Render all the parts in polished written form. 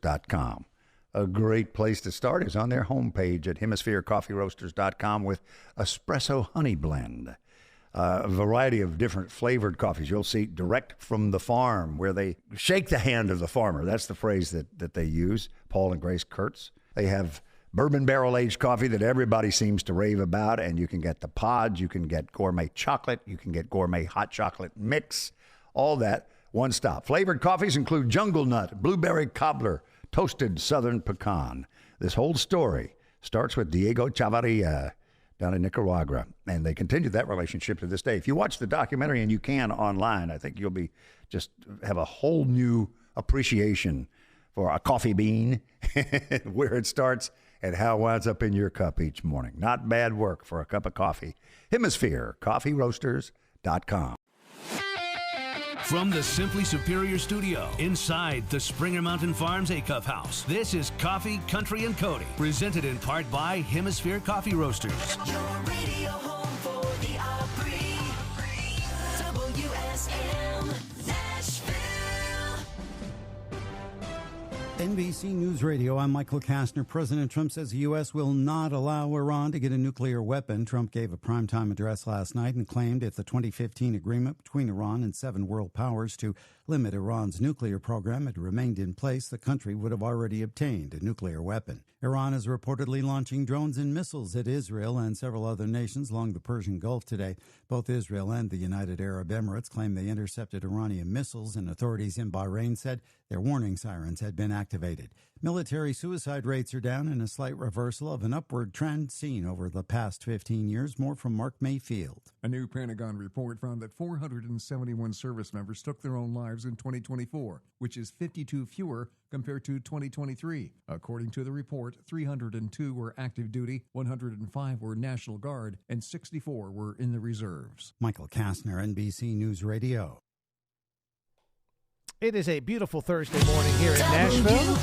HemisphereCoffeeRoasters.com. A great place to start is on their homepage at HemisphereCoffeeRoasters.com with Espresso Honey Blend. A variety of different flavored coffees. You'll see direct from the farm where they shake the hand of the farmer. That's the phrase that they use, Paul and Grace Kurtz. They have bourbon barrel-aged coffee that everybody seems to rave about, and you can get the pods, you can get gourmet chocolate, you can get gourmet hot chocolate mix, all that, one stop. Flavored coffees include jungle nut, blueberry cobbler, toasted southern pecan. This whole story starts with Diego Chavarria down in Nicaragua, and they continue that relationship to this day. If you watch the documentary, and you can online, I think you'll be just have a whole new appreciation for a coffee bean, where it starts and how it winds up in your cup each morning. Not bad work for a cup of coffee. HemisphereCoffeeRoasters.com. From the Simply Superior Studio, inside the Springer Mountain Farms Acuff House, this is Coffee, Country, and Cody, presented in part by Hemisphere Coffee Roasters. Your radio home for the Opry. WSM Nashville. NBC News Radio, I'm Michael Kastner. President Trump says the U.S. will not allow Iran to get a nuclear weapon. Trump gave a primetime address last night and claimed if the 2015 agreement between Iran and 7 world powers to limit Iran's nuclear program had remained in place, the country would have already obtained a nuclear weapon. Iran is reportedly launching drones and missiles at Israel and several other nations along the Persian Gulf today. Both Israel and the United Arab Emirates claim they intercepted Iranian missiles, and authorities in Bahrain said their warning sirens had been activated. Military suicide rates are down in a slight reversal of an upward trend seen over the past 15 years. More from Mark Mayfield. A new Pentagon report found that 471 service members took their own lives in 2024, which is 52 fewer compared to 2023. According to the report, 302 were active duty, 105 were National Guard, and 64 were in the reserves. Michael Kastner, NBC News Radio. It is a beautiful Thursday morning here in Nashville.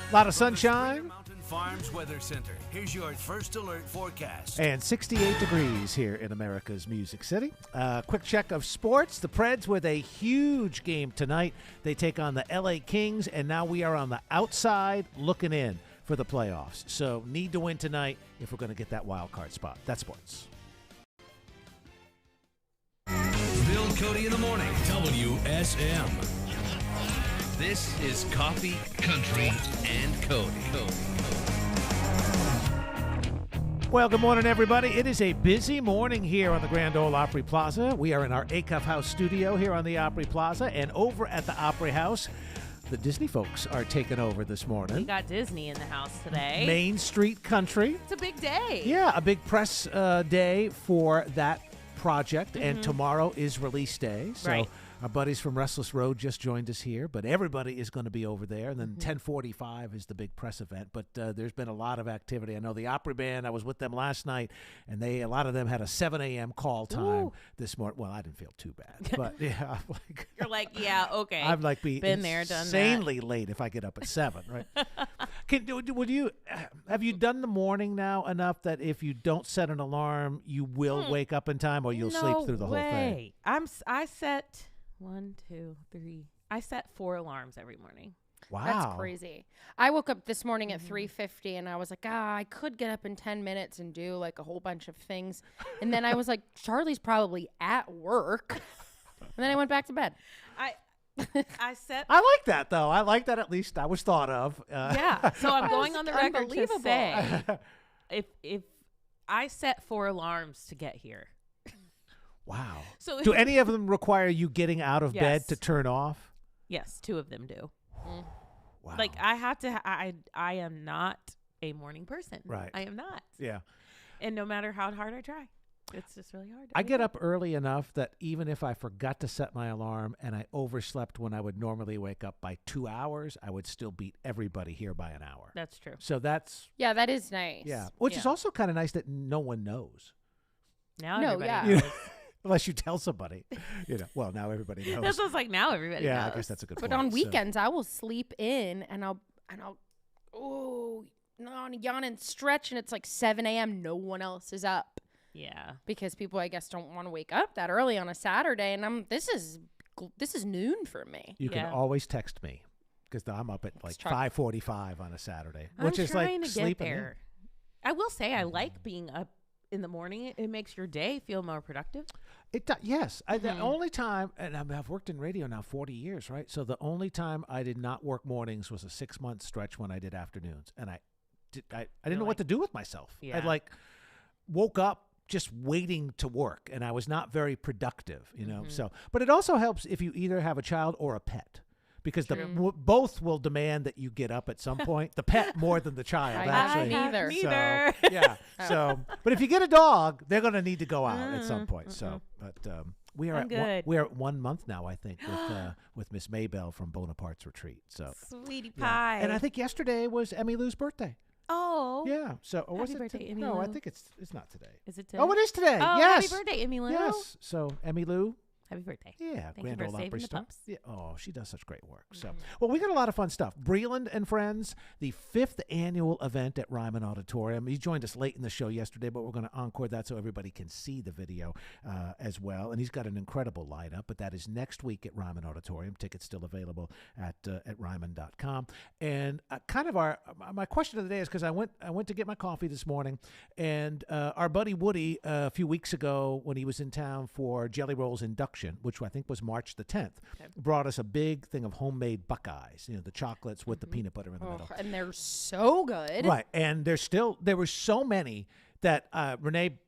A lot of sunshine. Mountain Farms Weather Center. Here's your first alert forecast. And 68 degrees here in America's Music City. Quick check of sports. The Preds with a huge game tonight. They take on the LA Kings, and now we are on the outside looking in for the playoffs. So need to win tonight if we're going to get that wild card spot. That's sports. Bill Cody in the morning. WSM. This is Coffee, Country, and Cody. Well, good morning, everybody. It is a busy morning here on the Grand Ole Opry Plaza. We are in our Acuff House studio here on the Opry Plaza, and over at the Opry House, the Disney folks are taking over this morning. We got Disney in the house today. Main Street Country. It's a big day. Yeah, a big press day for that project, and tomorrow is release day. So Right. our buddies from Restless Road just joined us here, but everybody is going to be over there. And then 10:45 is the big press event. But there's been a lot of activity. I know the Opry Band, I was with them last night, and a lot of them had a 7 a.m. call time this morning. Well, I didn't feel too bad, but yeah, You're like, yeah, okay. I've been there, done that. insanely late if I get up at 7, right? Have you done the morning now enough that if you don't set an alarm, you will wake up in time, or you'll sleep through the whole thing? I set 1, 2, 3. I set 4 alarms every morning. Wow, That's crazy. I woke up this morning at 3:50 and I was like, I could get up in 10 minutes and do like a whole bunch of things. And then I was like, Charlie's probably at work. And then I went back to bed. I set. I like that though. I like that at least I was thought of. Yeah. So I'm going on the record to unbelievable. say, if I set 4 alarms to get here. Wow. So do any of them require you getting out of bed Yes. to turn off? Yes, 2 of them do. Wow. Like I have to. I am not a morning person. Right. I am not. Yeah. And no matter how hard I try, it's just really hard. to I wake get up early enough that even if I forgot to set my alarm and I overslept when I would normally wake up by 2 hours, I would still beat everybody here by an hour. That's true. So that's, Yeah, that is nice. yeah. Which is Yeah. also kind of nice that no one knows. Now No, everybody yeah. knows. Unless you tell somebody. Well, now everybody knows. That's what's like now everybody Yeah, knows. I guess that's a good But point. on So- weekends, I will sleep in and I'll yawn and stretch, and it's like 7 a.m. No one else is up Yeah. because people, I guess, don't want to wake up that early on a Saturday. And this is this is noon for me. You can Yeah. always text me because I'm up at like try- 5:45 on a Saturday, I'm which is like trying to get sleeping in. there. I will say I like being up in the morning. It makes your day feel more productive. Yes. The only time, and I've worked in radio now 40 years, right? So the only time I did not work mornings was a 6-month stretch when I did afternoons, and I didn't know what to do with myself. I Yeah. like woke up just waiting to work, and I was not very productive, So, but it also helps if you either have a child or a pet. Because both will demand that you get up at some point. The pet more than the child, I actually. have neither. Neither. So, yeah. So, but if you get a dog, they're going to need to go out at some point. So, but we are I'm at good. we are at 1 month now, I think, with Miss Maybell from Bonaparte's retreat. So, Sweetie yeah. pie. And I think yesterday was Emmy Lou's birthday. Oh. Yeah. So, or was Happy it? birthday, Emmy no, I Lou. think it's not today. Is it today? Oh, it is today. Oh, yes. happy birthday, Emmy Lou. Yes. So, Emmy Lou. Happy birthday. Yeah, Thank you Grand for Ole saving Opry the star. pups. Yeah, she does such great work. So, well, we got a lot of fun stuff. Breland and Friends, the 5th annual event at Ryman Auditorium. He joined us late in the show yesterday, but we're going to encore that so everybody can see the video as well. And he's got an incredible lineup, but that is next week at Ryman Auditorium. Tickets still available at ryman.com. And kind of my question of the day is because I went to get my coffee this morning, and our buddy Woody a few weeks ago when he was in town for Jelly Roll's induction, which I think was March the 10th, brought us a big thing of homemade Buckeyes, the chocolates with the peanut butter in the middle. And they're so good. Right. And there were so many that Renee,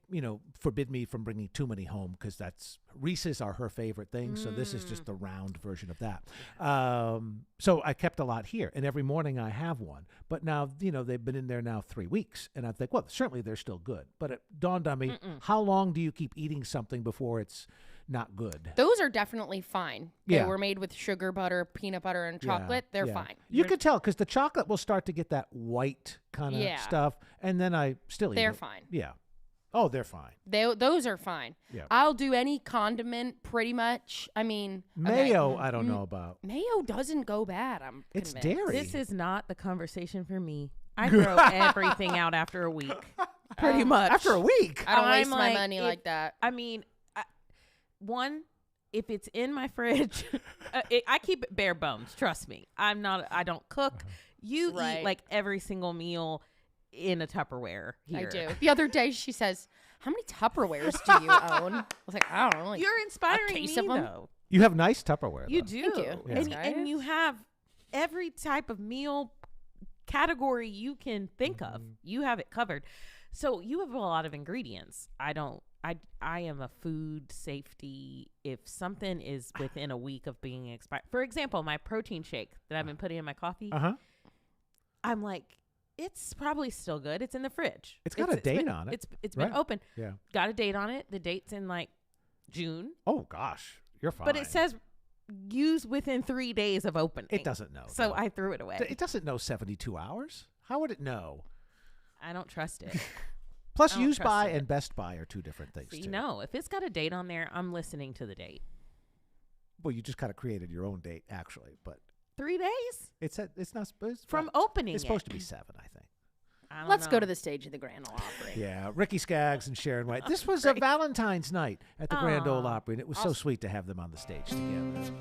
forbid me from bringing too many home because Reese's are her favorite thing. So this is just the round version of that. So I kept a lot here, and every morning I have one. But now, they've been in there now 3 weeks, and I think, well, certainly they're still good. But it dawned on me, how long do you keep eating something before it's not good? Those are definitely fine. They Yeah. were made with sugar, butter, peanut butter, and chocolate. They're Yeah. fine. You could tell because the chocolate will start to get that white kind of Yeah. stuff, and then I still eat They're it. fine. Yeah. Oh, they're fine. Those are fine. Yeah. I'll do any condiment pretty much. I mean, okay. Mayo, I don't know about. Mayo doesn't go bad. I'm It's convinced. dairy. This is not the conversation for me. I throw everything out after a week. Pretty much. After a week. I don't I'm waste my like, money if- like that. I mean, if it's in my fridge, I keep it bare bones. Trust me. I don't cook. You Right. eat like every single meal in a Tupperware here. I do. The other day she says, "How many Tupperwares do you own?" I was like, "I don't know." Like, You're inspiring case me, of 'em? though. You have nice Tupperware. You though. do. Thank you. Yeah. And you have every type of meal category you can think of. You have it covered. So you have a lot of ingredients. I don't. I am a food safety. If something is within a week of being expired, for example, my protein shake that I've been putting in my coffee, Uh-huh. I'm like, it's probably still good. It's in the fridge. It's got a date been- on it. It's been Right. open. Yeah. Got a date on it. The date's in like June, Oh, gosh. You're fine. but it says use within 3 days of opening. It doesn't know. So no. I threw it away. It doesn't know 72 hours. How would it know? I don't trust it. Plus, I don't Use trust By it. and Best Buy are two different things, See, too. no, if it's got a date on there, I'm listening to the date. Well, you just kind of created your own date, actually. But 3 days it's not supposed from opening. It's supposed to be 7, I think. I don't Let's know. go to the stage of the Grand Ole Opry. Yeah, Ricky Skaggs and Sharon White. This was a Valentine's night at the Grand Ole Aw. Opry, and it was so sweet to have them on the stage together.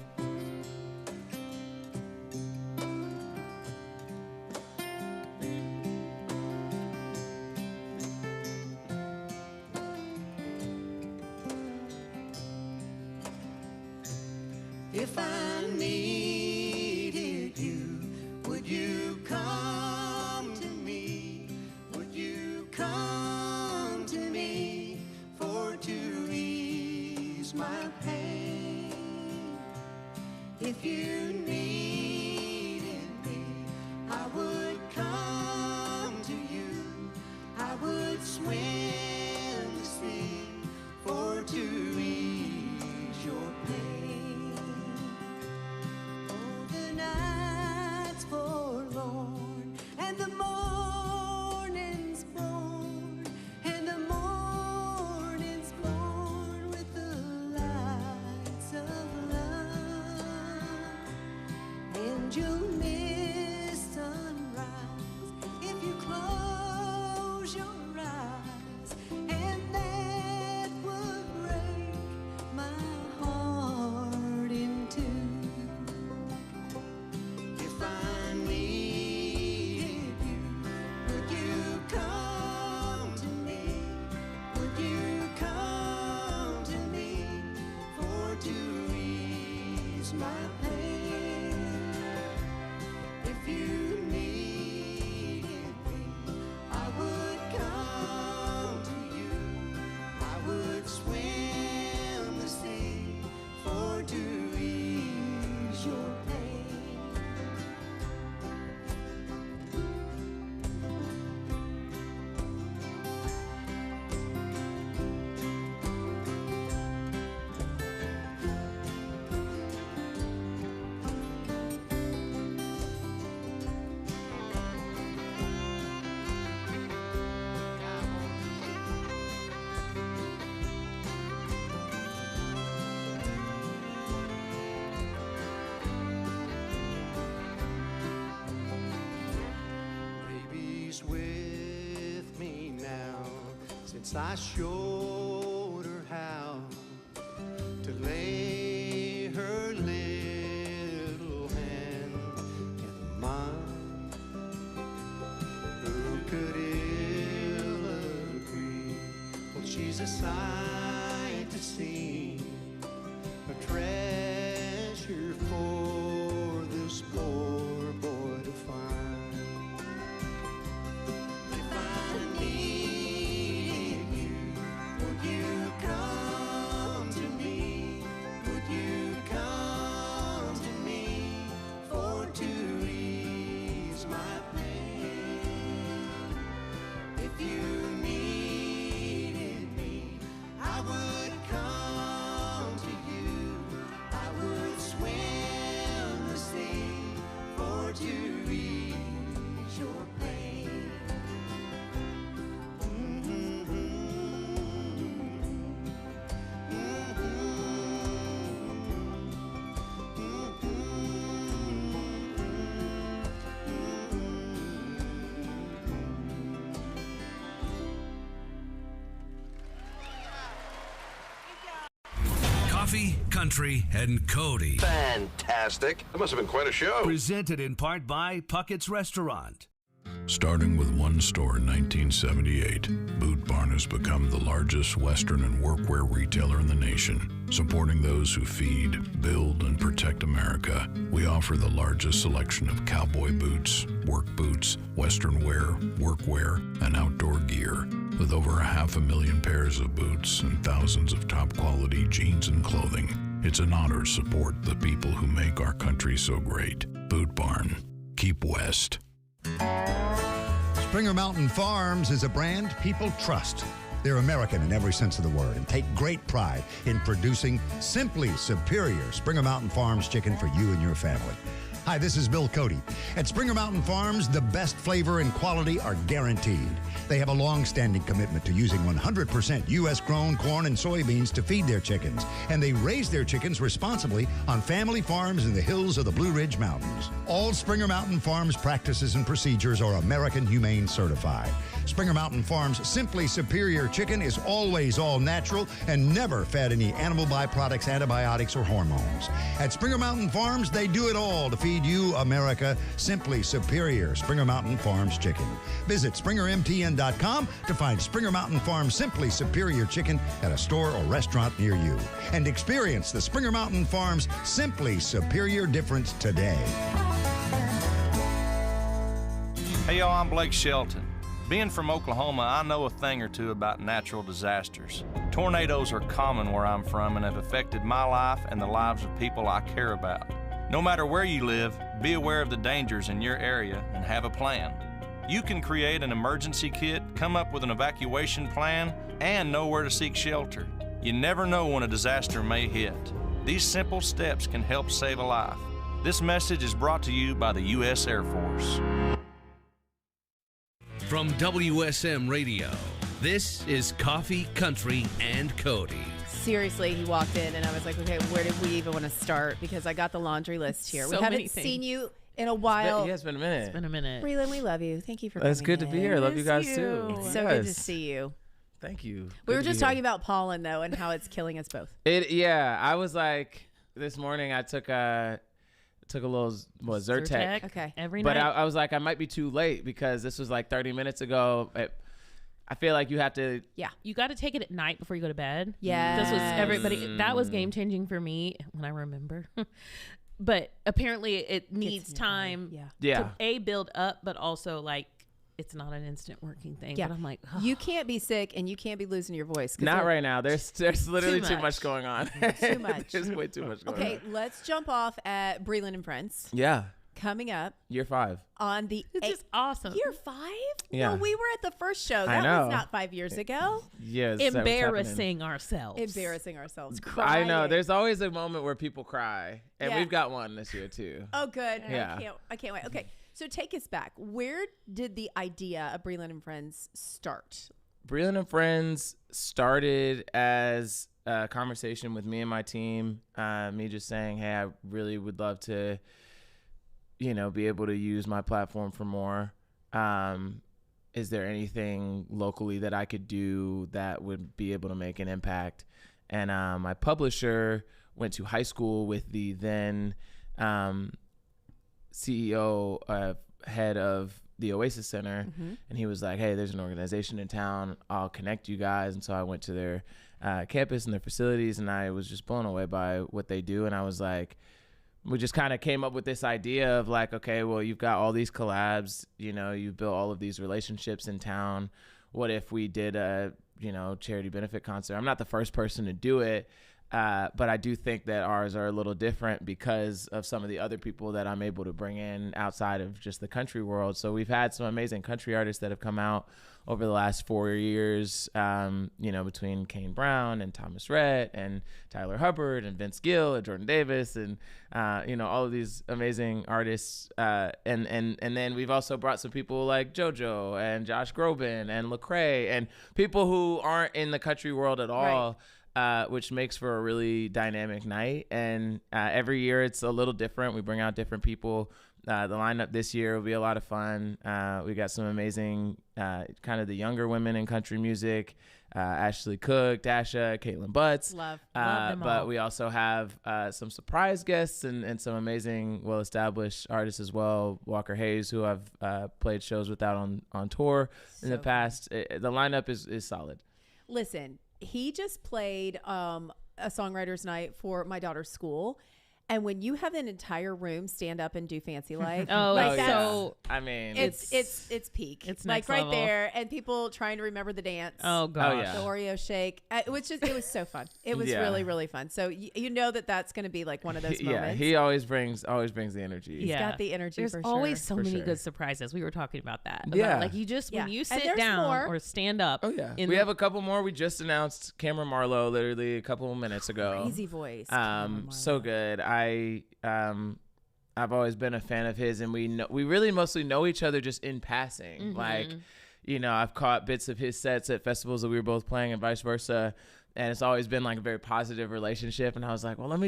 If I needed you, would you come to me? Would you come to me for to ease my pain? If you needed me, I would come to you. I would swim the sea for to ease your pain. Oh, the night's forlorn, and the morning's born, and the morning's born with the lights of love. And you'll miss sunrise if you close your eyes, and that would break my heart in she's with me now, since I showed her how to lay her little hand in mine. Who could ill agree? Well, she's a sight to see, a treasure for this poor boy to find. If I needed you, would you come to me? Would you come to me for to ease my pain? If you needed me, I would come to you. I would swim the sea for to ease your pain. Coffee, Country, and Cody. Fantastic. That must have been quite a show. Presented in part by Puckett's Restaurant. Starting with one store in 1978, Boot Barn has become the largest Western and workwear retailer in the nation. Supporting those who feed, build, and protect America, we offer the largest selection of cowboy boots, work boots, Western wear, workwear, and outdoor gear. With over 500,000 pairs of boots and thousands of top-quality jeans and clothing, it's an honor to support the people who make our country so great. Boot Barn. Keep West. Springer Mountain Farms is a brand people trust. They're American in every sense of the word and take great pride in producing simply superior Springer Mountain Farms chicken for you and your family. Hi, this is Bill Cody. At Springer Mountain Farms, the best flavor and quality are guaranteed. They have a long-standing commitment to using 100% U.S.-grown corn and soybeans to feed their chickens, and they raise their chickens responsibly on family farms in the hills of the Blue Ridge Mountains. All Springer Mountain Farms practices and procedures are American Humane certified. Springer Mountain Farms' Simply Superior Chicken is always all natural and never fed any animal byproducts, antibiotics, or hormones. At Springer Mountain Farms, they do it all to feed you, America, Simply Superior Springer Mountain Farms Chicken. Visit SpringerMTN.com to find Springer Mountain Farms Simply Superior Chicken at a store or restaurant near you. And experience the Springer Mountain Farms Simply Superior difference today. Hey y'all, I'm Blake Shelton. Being from Oklahoma, I know a thing or two about natural disasters. Tornadoes are common where I'm from and have affected my life and the lives of people I care about. No matter where you live, be aware of the dangers in your area and have a plan. You can create an emergency kit, come up with an evacuation plan, and know where to seek shelter. You never know when a disaster may hit. These simple steps can help save a life. This message is brought to you by the U.S. Air Force. From WSM Radio, this is Coffee, Country, and Cody. Seriously, he walked in and I was like, okay, where did we even want to start? Because I got the laundry list here. So we many haven't things. seen you in a while. Yeah, it's been a minute. It's been a minute. Breland, we love you. Thank you for It's coming good to be here. I love you guys Miss too. you. It's so good to see you. Thank you. We Good were to just be here. talking about pollen, though, and how it's killing us both. Yeah, I was like, this morning I took a little Zyrtec. Okay. Every But night. I was like, I might be too late because this was like 30 minutes ago. I feel like you have to. Yeah. You got to take it at night before you go to bed. Yes. This was everybody. That was game changing for me when I remember. But apparently it needs time Yeah. to build up, but also like it's not an instant working thing. Yeah. But I'm like, You can't be sick and you can't be losing your voice. 'cause Not it- right now. There's literally Too too much. much going on. Too much. There's way too much going Okay, on. let's jump off at Breland and Friends. Yeah. Coming up Year 5. on the it's just awesome. year 5? Yeah. No, we were at the first show. I That know. was not 5 years ago. Yes. that was happening. Embarrassing ourselves. Embarrassing ourselves. I Crying. know. There's always a moment where people cry, and Yeah. we've got one this year too. Oh, good. Yeah. I can't wait. Okay, so take us back. Where did the idea of Breland and Friends start? Breland and Friends started as a conversation with me and my team. Me just saying, hey, I really would love to, be able to use my platform for more. is there anything locally that I could do that would be able to make an impact? And my publisher went to high school with the then CEO, head of the Oasis Center, and he was like, hey, there's an organization in town, I'll connect you guys. And so I went to their campus and their facilities, and I was just blown away by what they do. And I was like, we just kind of came up with this idea of like, okay, well, you've got all these collabs, you know, you've built all of these relationships in town. What if we did a, you know, charity benefit concert? I'm not the first person to do it, but I do think that ours are a little different because of some of the other people that I'm able to bring in outside of just the country world. So we've had some amazing country artists that have come out over the last 4 years, you know, between Kane Brown and Thomas Rhett and Tyler Hubbard and Vince Gill and Jordan Davis and, you know, all of these amazing artists. And then we've also brought some people like JoJo and Josh Groban and Lecrae and people who aren't in the country world at all. Which makes for a really dynamic night. And every year it's a little different. We bring out different people. The lineup this year will be a lot of fun. We got some amazing kind of the younger women in country music. Ashley Cook, Dasha, Caitlin Butts. Love them but all. we also have some surprise guests and some amazing, well-established artists as well. Walker Hayes, who I've played shows with out on tour in the past. The lineup is solid. Listen, he just played a songwriter's night for my daughter's school. And when you have an entire room stand up and do Fancy Like, like that's, so I mean, it's peak. It's like next right level. there, and people trying to remember the dance. Oh gosh. yeah. The Oreo shake. It was so fun. It was Yeah. really, really fun. So you know that's going to be like one of those Yeah, moments. he always brings the energy. He's got the energy. There's for always sure. so For many sure. good surprises. We were talking about that. About, Yeah. like you just when Yeah. you And sit there's down more. or stand up. Oh yeah, in we the- have a couple more. We just announced Cameron Marlowe literally a couple of minutes ago. Crazy voice. So good. I've always been a fan of his, and we really mostly know each other just in passing. Like, you know, I've caught bits of his sets at festivals that we were both playing and vice versa. And it's always been like a very positive relationship. And I was like, well, I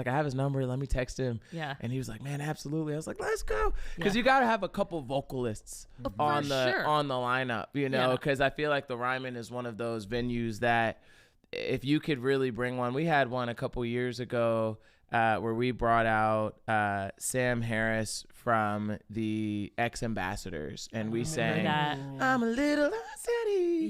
have his number. Let me text him. Yeah. And he was like, man, absolutely. I was like, let's go. Because you got to have a couple vocalists on the lineup, you know, because I feel like the Ryman is one of those venues that if you could really bring one, we had one a couple years ago where we brought out Sam Harris from the Ex-Ambassadors, and we sang I'm a little city.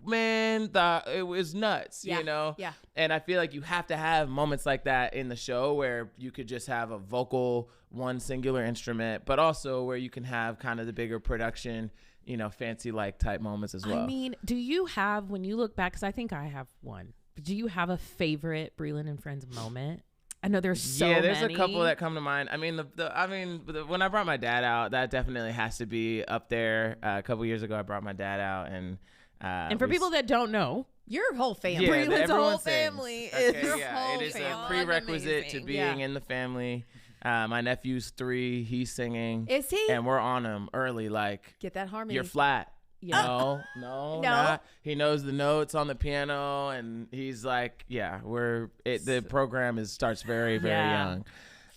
Man, it was nuts, you know? Yeah. And I feel like you have to have moments like that in the show where you could just have a vocal, one singular instrument, but also where you can have kind of the bigger production, you know, Fancy Like type moments as well. I mean, do you have, when you look back, because I think I have one, but do you have a favorite Breland and Friends moment? I know there's so many. There's a couple that come to mind. I mean, when I brought my dad out, that definitely has to be up there. A couple years ago, I brought my dad out, and for people that don't know, your whole family. Yeah, Breland's everyone whole sings. family. Okay, yeah, it is a prerequisite to Amazing. being in the family. My nephew's 3, he's singing. Is he? And we're on him early, like, Get that harmony. you're flat. Yeah. No. No. He knows the notes on the piano, and he's like, yeah, the program starts very, very young.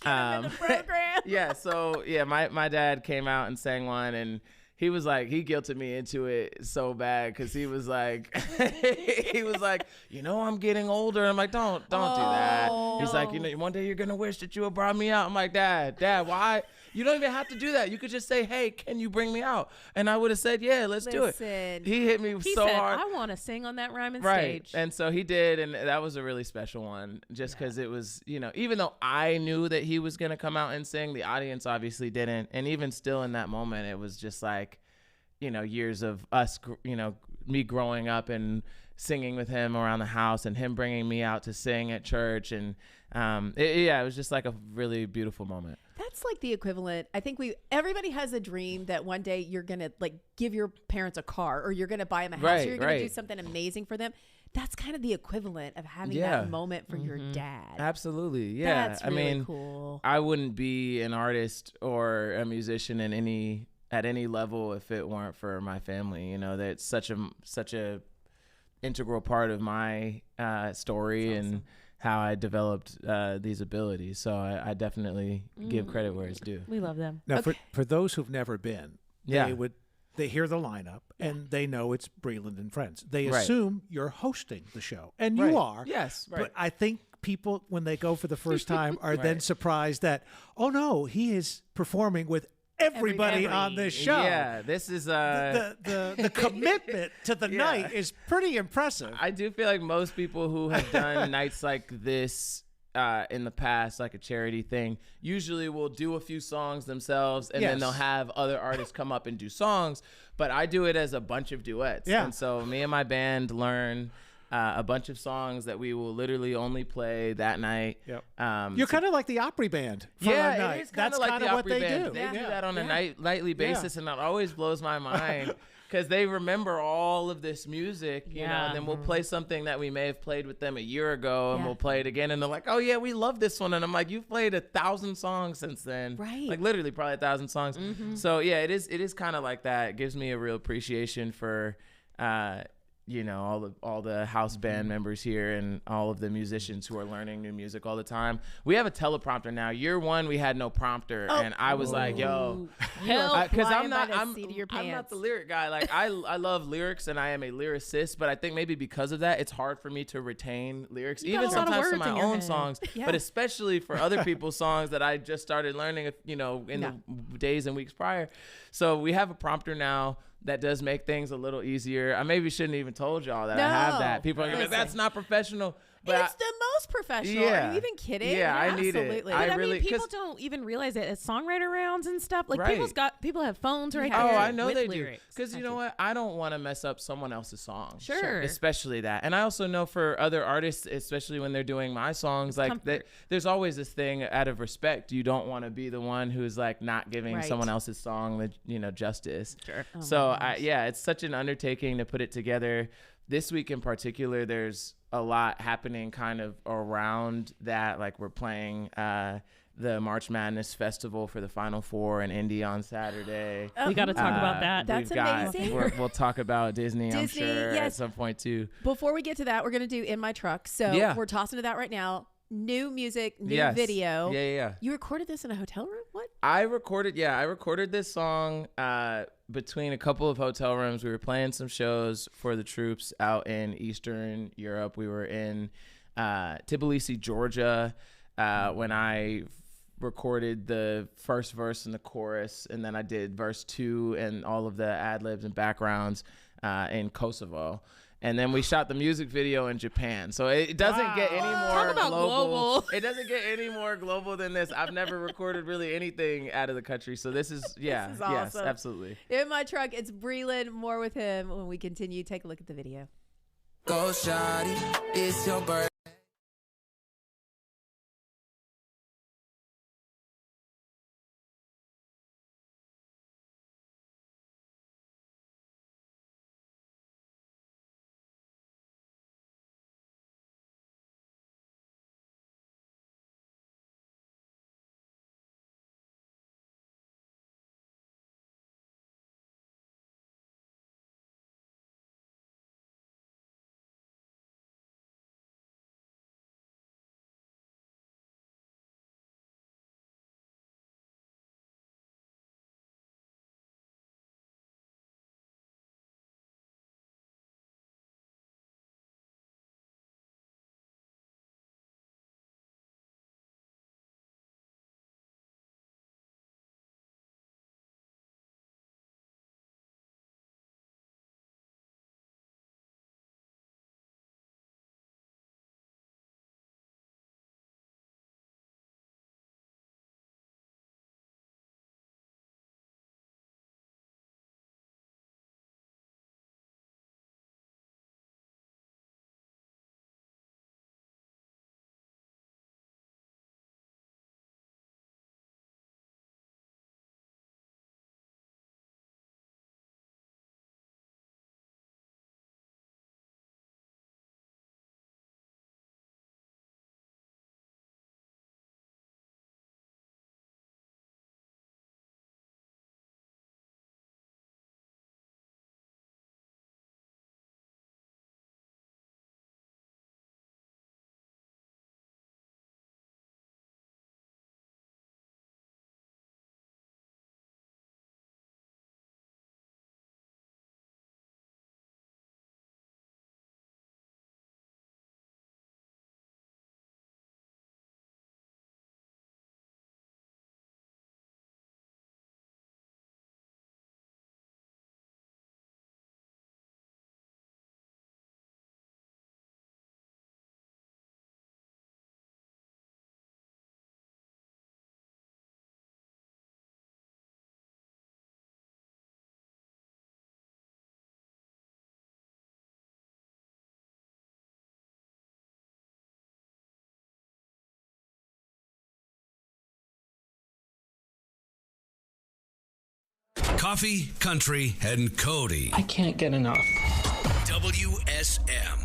the program. My dad came out and sang one, and he was like, he guilted me into it so bad because he was like, you know, I'm getting older. I'm like, don't do that. He's like, you know, one day you're gonna wish that you had brought me out. I'm like, Dad, why? You don't even have to do that. You could just say, hey, can you bring me out? And I would have said, yeah, let's do it. He hit me he so said, hard. I want to sing on that Ryman Right. stage. And so he did, and that was a really special one just because it was, you know, even though I knew that he was going to come out and sing, the audience obviously didn't. And even still in that moment, it was just like, you know, years of us, you know, me growing up and singing with him around the house and him bringing me out to sing at church. And it was just like a really beautiful moment. That's like the equivalent. I think everybody has a dream that one day you're going to like give your parents a car or you're going to buy them a house or you're going to do something amazing for them. That's kind of the equivalent of having that moment for your dad. Absolutely. Yeah. That's really cool. I wouldn't be an artist or a musician at any level if it weren't for my family. You know, that's such a integral part of my story and how I developed these abilities. So I definitely give credit where it's due. We love them. Now, for those who've never been, Yeah. They hear the lineup and they know it's Breland and Friends. They Right. assume you're hosting the show, and Right. you are. Yes, right. But I think people, when they go for the first time, are then Right. surprised that, oh no, he is performing with everybody on this show. Yeah, this is the commitment to the Yeah. night is pretty impressive. I do feel like most people who have done nights like this in the past, like a charity thing, usually will do a few songs themselves and then Yes. they'll have other artists come up and do songs. But I do it as a bunch of duets. Yeah. And so me and my band learn a bunch of songs that we will literally only play that night. Yep. so- You're kind of like the Opry band for yeah, a night. it is kind That's of like kind the of what Opry they band. do. They do Yeah. that on a Yeah. nightly basis, and that always blows my mind because they remember all of this music, you know, Yeah. and then we'll play something that we may have played with them a year ago, and Yeah. we'll play it again, and they're like, "Oh yeah, we love this one," and I'm like, "You've played 1,000 songs since then, Right. Like literally probably 1,000 songs." So yeah, it is kind of like that. It gives me a real appreciation for. You know, all the house band members here and all of the musicians who are learning new music all the time. We have a teleprompter now. Year one, we had no prompter, and I was like, "Yo, Help. because Flying I'm by not, the I'm seat of your not pants. the lyric guy. Like I love lyrics and I am a lyricist, but I think maybe because of that, it's hard for me to retain lyrics, You got even a lot of sometimes for words my in your own head. songs, Yeah. but especially for other people's songs that I just started learning, you know, in the days and weeks prior. So we have a prompter now. That does make things a little easier. I maybe shouldn't even told y'all that I have No. that. People are gonna be like, Listen. that's not professional. But It's the most professional. Yeah. Are you even kidding? Yeah, I need it. Absolutely. I But I really- mean, people 'cause- don't even realize it at songwriter rounds and stuff. Like Right. people have phones right Oh, there. I know with they lyrics. do. Because you know what? I don't want to mess up someone else's song. Sure. Especially that. And I also know for other artists, especially when they're doing my songs, like comfort. there's always this thing out of respect. You don't want to be the one who's like not giving Right. someone else's song the justice. Sure. Oh So it's such an undertaking to put it together. This week in particular, there's a lot happening kind of around that. Like we're playing the March Madness Festival for the Final Four in Indy on Saturday. We got to talk about that. That's amazing. We'll talk about Disney, I'm Disney, sure, at yes. some point too. Before we get to that, we're going to do In My Truck. So Yeah. we're tossing to that right now. New music, new Yes. video. Yeah. You recorded this in a hotel room? What? I recorded this song between a couple of hotel rooms. We were playing some shows for the troops out in Eastern Europe. We were in Tbilisi, Georgia, when I recorded the first verse and the chorus, and then I did verse 2 and all of the ad libs and backgrounds in Kosovo. And then we shot the music video in Japan. So it doesn't get any more Talk about global. It doesn't get any more global than this. I've never recorded really anything out of the country. So this is, yes, awesome. absolutely. In My Truck, it's Breland. More with him when we continue. Take a look at the video. Go shawty, it's your birthday. Coffee, Country, and Cody. I can't get enough. WSM.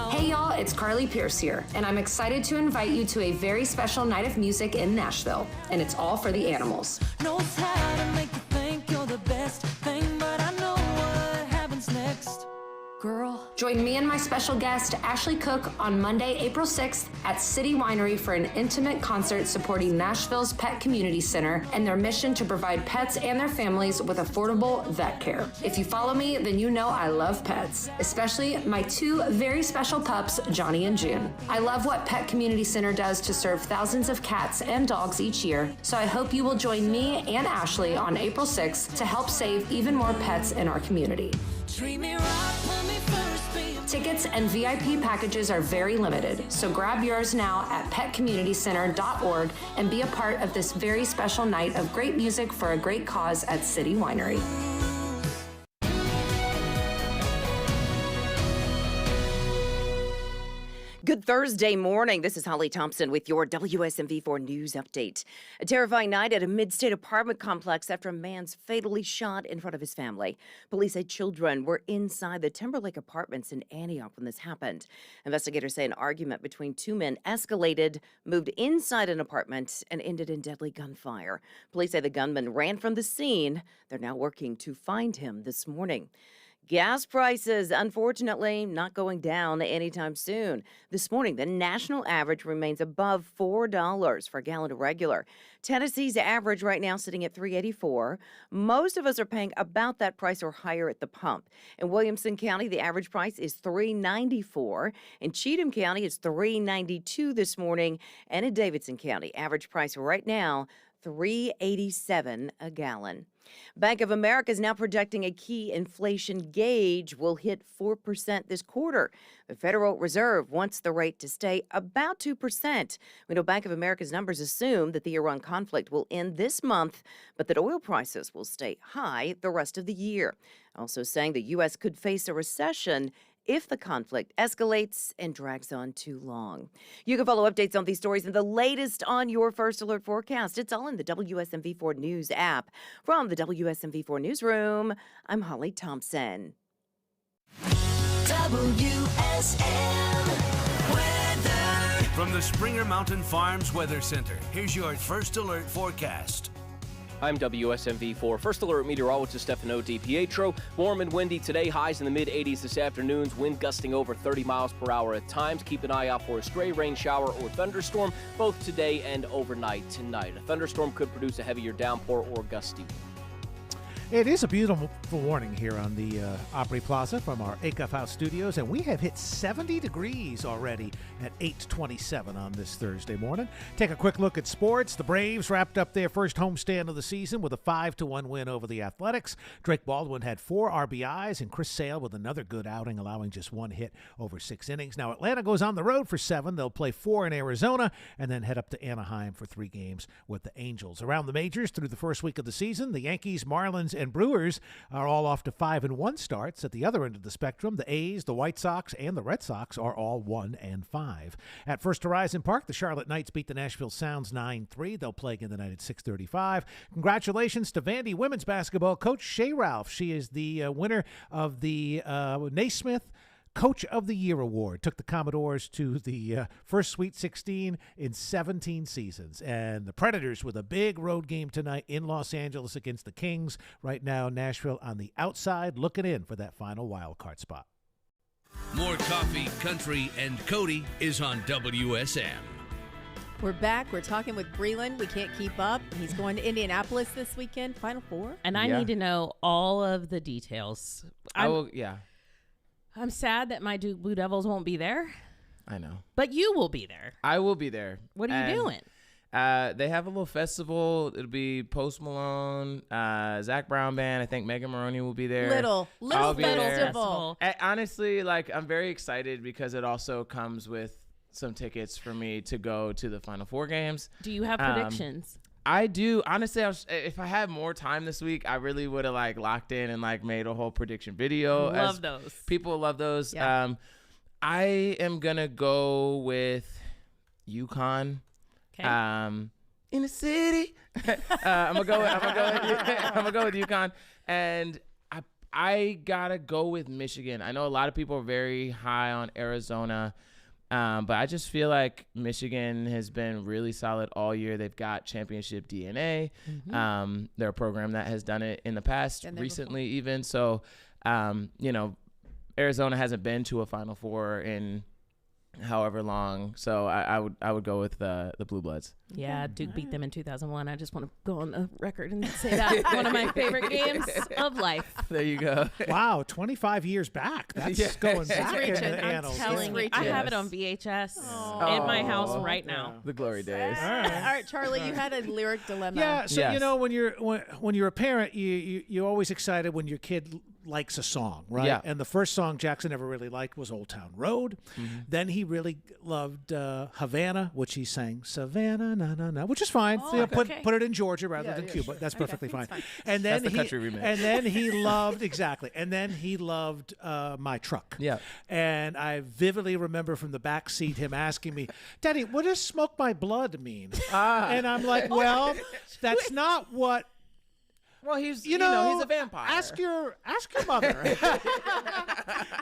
Hey y'all, it's Carly Pierce here, and I'm excited to invite you to a very special night of music in Nashville, and it's all for the animals. Knows how to make you think you're the best thing, but I know what happens next. Girl. Join me and my special guest, Ashley Cook, on Monday, April 6th at City Winery for an intimate concert supporting Nashville's Pet Community Center and their mission to provide pets and their families with affordable vet care. If you follow me, then you know I love pets, especially my two very special pups, Johnny and June. I love what Pet Community Center does to serve thousands of cats and dogs each year, so I hope you will join me and Ashley on April 6th to help save even more pets in our community. Treat me right, let me first be. Tickets and VIP packages are very limited, so grab yours now at petcommunitycenter.org and be a part of this very special night of great music for a great cause at City Winery. Good Thursday morning. This is Holly Thompson with your WSMV4 News Update. A terrifying night at a mid-state apartment complex after a man's fatally shot in front of his family. Police say children were inside the Timberlake Apartments in Antioch when this happened. Investigators say an argument between two men escalated, moved inside an apartment, and ended in deadly gunfire. Police say the gunman ran from the scene. They're now working to find him this morning. Gas prices, unfortunately, not going down anytime soon. This morning, the national average remains above $4 for a gallon of regular. Tennessee's average right now sitting at $3.84. Most of us are paying about that price or higher at the pump. In Williamson County, the average price is $3.94. In Cheatham County, it's $3.92 this morning. And in Davidson County, average price right now, $3.87 a gallon. Bank of America is now projecting a key inflation gauge will hit 4% this quarter. The Federal Reserve wants the rate to stay about 2%. We know Bank of America's numbers assume that the Iran conflict will end this month, but that oil prices will stay high the rest of the year. Also saying the U.S. could face a recession if the conflict escalates and drags on too long. You can follow updates on these stories and the latest on your First Alert forecast. It's all in the WSMV4 News app. From the WSMV4 Newsroom, I'm Holly Thompson. WSM weather. From the Springer Mountain Farms Weather Center, here's your First Alert forecast. I'm WSMV4 First Alert meteorologist Stefano DiPietro. Warm and windy today, highs in the mid-80s this afternoon, wind gusting over 30 miles per hour at times. Keep an eye out for a stray rain shower or thunderstorm both today and overnight tonight. A thunderstorm could produce a heavier downpour or gusty wind. It is a beautiful morning here on the Opry Plaza from our Acuff House studios, and we have hit 70 degrees already at 8:27 on this Thursday morning. Take a quick look at sports. The Braves wrapped up their first homestand of the season with a 5-1 win over the Athletics. Drake Baldwin had 4 RBIs, and Chris Sale with another good outing, allowing just 1 hit over 6 innings. Now Atlanta goes on the road for 7. They'll play 4 in Arizona and then head up to Anaheim for 3 games with the Angels. Around the majors through the first week of the season, the Yankees, Marlins, and Brewers are all off to 5-1 starts. At the other end of the spectrum, the A's, the White Sox, and the Red Sox are all 1-5. At First Horizon Park, the Charlotte Knights beat the Nashville Sounds 9-3. They'll play again tonight at 6:35. Congratulations to Vandy women's basketball coach Shea Ralph. She is the winner of the Naismith Coach of the Year Award. Took the Commodores to the first Sweet 16 in 17 seasons. And the Predators with a big road game tonight in Los Angeles against the Kings. Right now, Nashville on the outside, looking in for that final wild card spot. More Coffee, Country, and Cody is on WSM. We're back. We're talking with Breland. We can't keep up. He's going to Indianapolis this weekend, Final Four. And I need to know all of the details. I'm sad that my Duke Blue Devils won't be there. I know. But you will be there. I will be there. What are you doing? They have a little festival. It'll be Post Malone, Zach Brown Band. I think Megan Maroney will be there. Little festival. Honestly, I'm very excited because it also comes with some tickets for me to go to the Final Four games. Do you have predictions? I do. Honestly, if I had more time this week, I really would have locked in and made a whole prediction video. Love those. People love those. Yeah. I am gonna go with UConn. In the city. I'm gonna go with UConn, and I gotta go with Michigan. I know a lot of people are very high on Arizona, but I just feel like Michigan has been really solid all year. They've got championship DNA. They're a program that has done it in the past, recently even. So, Arizona hasn't been to a Final Four in however long, so I would go with the Blue Bloods. Yeah, Duke beat them in 2001. I just want to go on the record and say that one of my favorite games of life. There you go. Wow, 25 years back. That's going back in the annals. I'm telling you, I have it on VHS in my house right now. The glory days. All right, Charlie, you had a lyric dilemma. Yeah, so when you're a parent, you're always excited when your kid likes a song, right? Yeah. And the first song Jackson ever really liked was Old Town Road. Then he really loved Havana, which he sang Savannah, na na na, which is fine. Put it in Georgia rather than Cuba. That's perfectly fine. And then that's the country remix. And then he loved And then he loved My Truck. Yeah. And I vividly remember from the back seat him asking me, "Daddy, what does Smoke My Blood mean?" And I'm like, "Well, that's not what." Well, he's he's a vampire. Ask your mother.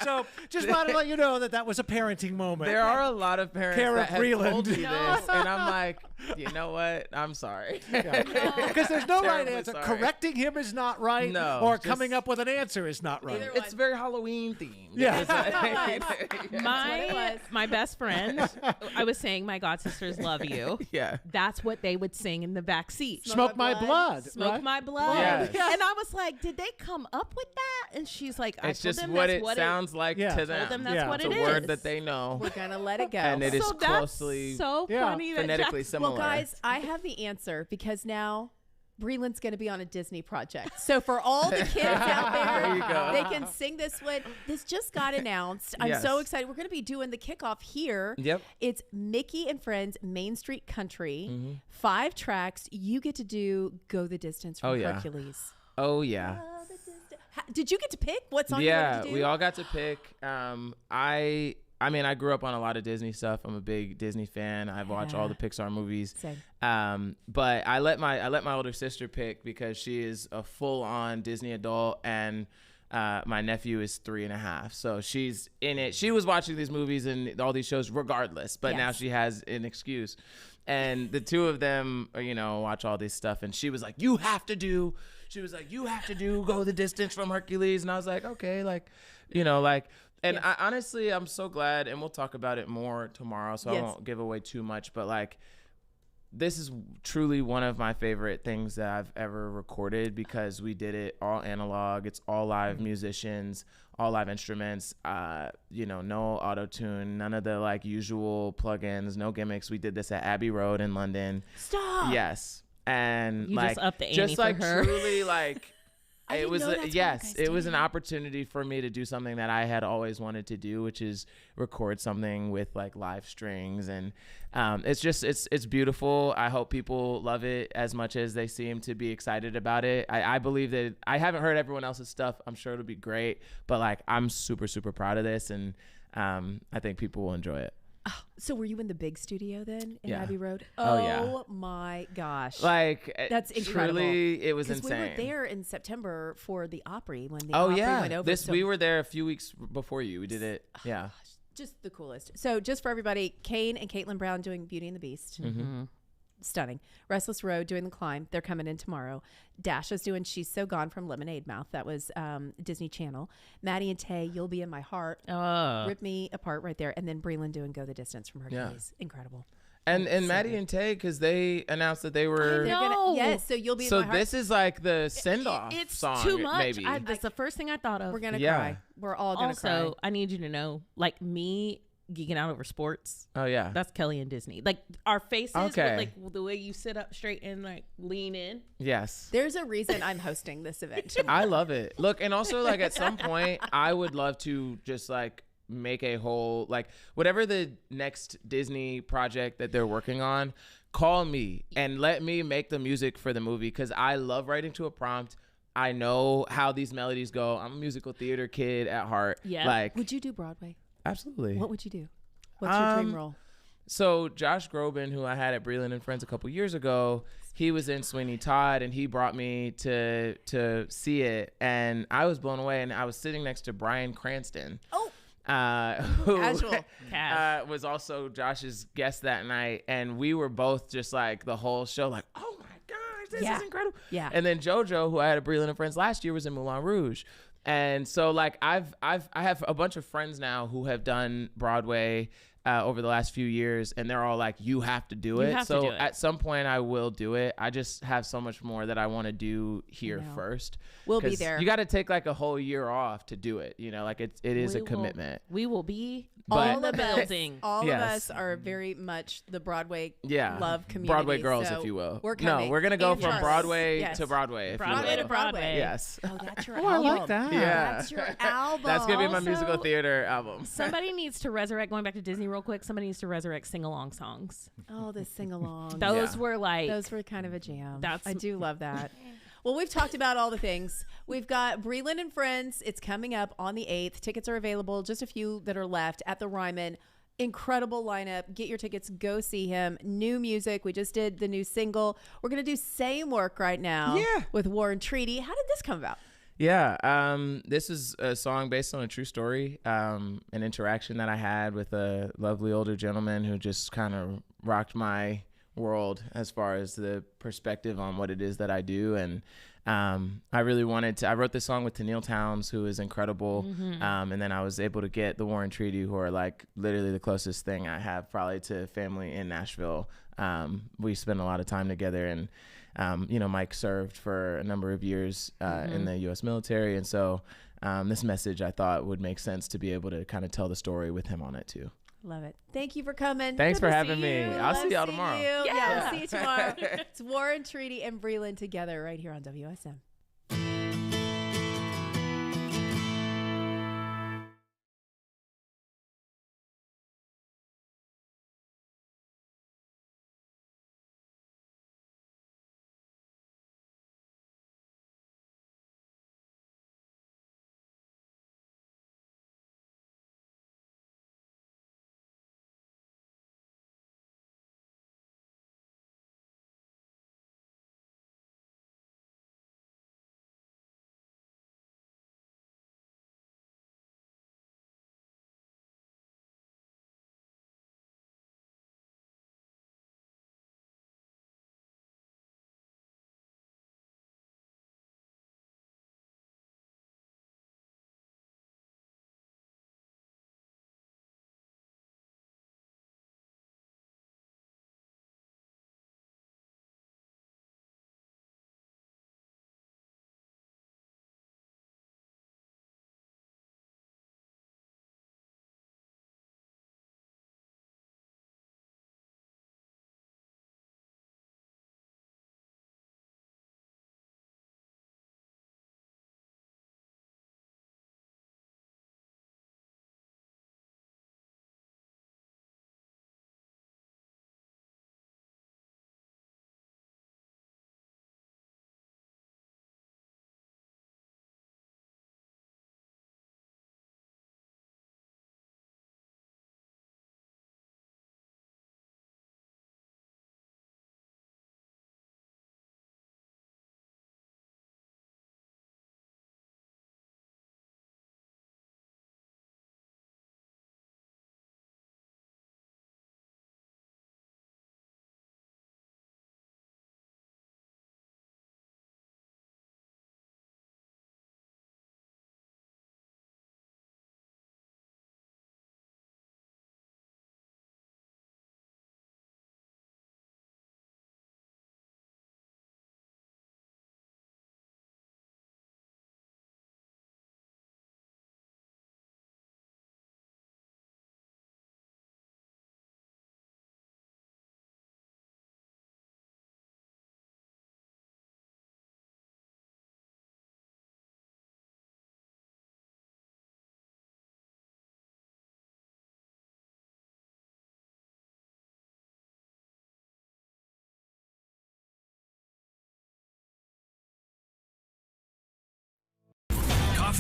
So just wanted to let you know that was a parenting moment. There are a lot of parents that have told me this, and I'm like, you know what? I'm sorry. Because there's no right Terribly answer. sorry. Correcting him is not right, No, or just- coming up with an answer is not right. It's very Halloween themed. Yeah. My best friend, I was saying my god sisters love you. Yeah. That's what they would sing in the back seat. Smoke My Blood. Smoke right? My Blood. Yes. And I was like, did they come up with that? And she's like, I It's told just them what that's it what sounds like Yeah. to told them. them that's what It's it a word is. that they know. We're going to let it go. And it is So that's closely so funny that phonetically Jack- similar. Well, guys, I have the answer because now Breland's going to be on a Disney project. So for all the kids out There you there, go. they can sing this one. This just got announced. I'm Yes. so excited. We're going to be doing the kickoff here. Yep. It's Mickey and Friends Main Street Country. 5 tracks. You get to do Go the Distance from Oh, yeah. Hercules. Oh, yeah. Did you get to pick what song you wanted to do? We all got to pick. I mean, I grew up on a lot of Disney stuff. I'm a big Disney fan. I've watched all the Pixar movies. Same. But I let my older sister pick because she is a full-on Disney adult, and my nephew is 3.5. So she's in it. She was watching these movies and all these shows regardless, but now she has an excuse. And the two of them, watch all this stuff. And she was like, you have to do Go the Distance from Hercules. And I was like, okay, and I, honestly, I'm so glad, and we'll talk about it more tomorrow, so I won't give away too much, but this is truly one of my favorite things that I've ever recorded because we did it all analog. It's all live musicians, all live instruments, no auto-tune, none of the usual plugins, no gimmicks. We did this at Abbey Road in London. Stop. Yes. And You just upped the ante for her. Truly I it was didn't know that's what yes, you guys it was did. an opportunity for me to do something that I had always wanted to do, which is record something with live strings, and it's beautiful. I hope people love it as much as they seem to be excited about it. I believe that I haven't heard everyone else's stuff. I'm sure it'll be great, but I'm super proud of this, and I think people will enjoy it. So were you in the big studio then in Yeah. Abbey Road? Oh, yeah. Oh my gosh. That's incredible. Truly, it was 'Cause insane. We were there in September for the Opry when the Oh Opry yeah, went over. So we were there a few weeks before you. We did it. Yeah. just the coolest. So just for everybody, Kane and Caitlin Brown doing Beauty and the Beast. Stunning. Restless Road doing The Climb. They're coming in tomorrow. Dasha's doing She's So Gone from Lemonade Mouth. That was Disney Channel. Maddie and Tay, You'll Be in My Heart. Rip Me Apart right there. And then Breland doing Go the Distance from Hercules. Incredible. And Maddie and Tay, because they announced that they were. Yes, so You'll Be in My Heart. So this is the send-off It's song. too much. Maybe. That's the first thing I thought of. We're going to cry. We're all going to cry. Also, I need you to know, me geeking out over sports. Oh yeah, that's Kelly and Disney. Our faces, Okay. with, the way you sit up straight and lean in. Yes. There's a reason I'm hosting this event. I love it. Look, and also at some point, I would love to just make a whole whatever the next Disney project that they're working on, call me and let me make the music for the movie because I love writing to a prompt. I know how these melodies go. I'm a musical theater kid at heart. Yeah. Would you do Broadway? Absolutely. What would you do? What's your dream role? So Josh Groban, who I had at Breland and Friends a couple years ago, he was in Sweeney Todd, and he brought me to see it, and I was blown away. And I was sitting next to Bryan Cranston, who was also Josh's guest that night, and we were both just like the whole show, like, oh my gosh, this is incredible. Yeah. And then JoJo, who I had at Breland and Friends last year, was in Moulin Rouge. And so like I have a bunch of friends now who have done Broadway over the last few years, and they're all like, you have to do it. So at some point I will do it. I just have so much more that I want to do here first. We'll be there. You got to take like a whole year off to do it. You know, like it is a commitment. We will be all the building. All of us are very much the Broadway love community. Broadway girls, so if you will. We're coming. No, we're gonna go and from Broadway to Broadway. Broadway to Broadway. Yes. Oh, that's your album. I like that. Yeah. That's your album. That's gonna be my musical theater album. Somebody needs to resurrect, going back to Disney real quick, somebody needs to resurrect sing-along songs. Oh, the sing-along. Those were kind of a jam. I do love that. Well, we've talked about all the things. We've got Breland and Friends. It's coming up on the 8th. Tickets are available, just a few that are left at the Ryman. Incredible lineup. Get your tickets. Go see him. New music. We just did the new single. We're going to do Same Work right now with War and Treaty. How did this come about? Yeah, this is a song based on a true story, an interaction that I had with a lovely older gentleman who just kind of rocked my world as far as the perspective on what it is that I do. And I really wanted to, I wrote this song with Tenille Townes, who is incredible. And then I was able to get the War and Treaty, who are like literally the closest thing I have probably to family in Nashville. We spend a lot of time together, and you know, Mike served for a number of years in the U.S. military. And so this message I thought would make sense to be able to kind of tell the story with him on it too. Love it. Thank you for coming. Thanks Good for to having see me. you. I'll see y'all tomorrow. Yeah, we'll see you tomorrow. It's War and Treaty and Breland together right here on WSM.